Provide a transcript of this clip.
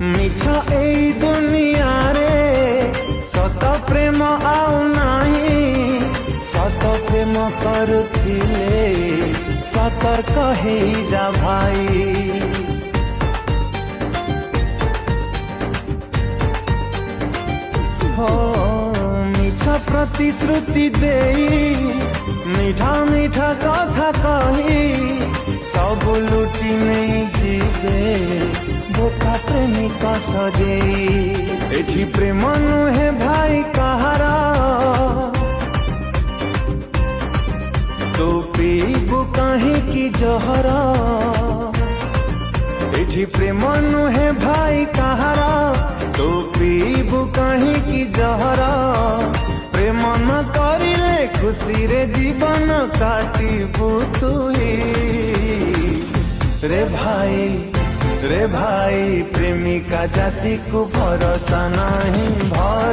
मिछ एई दुनिया रे सत प्रेम आउ नाही सत प्रेम करुथिले सतर्क हे जा भाई। हो मिछ प्रतिश्रुति देई मीठा मीठा कथा कही सब लुटी नहीं जीवे बोका प्रेमिक सजेई। एठी प्रेम नुहे भाई कहारा तो पीबू कहीं की जहरा। एठी प्रेम नुहे भाई कहारा तो पीबू कहीं की जहरा। प्रेम न करिले खुशी रे जीवन काटिबू तुही। रे भाई प्रेमिका जाति को भरोसा नहीं भर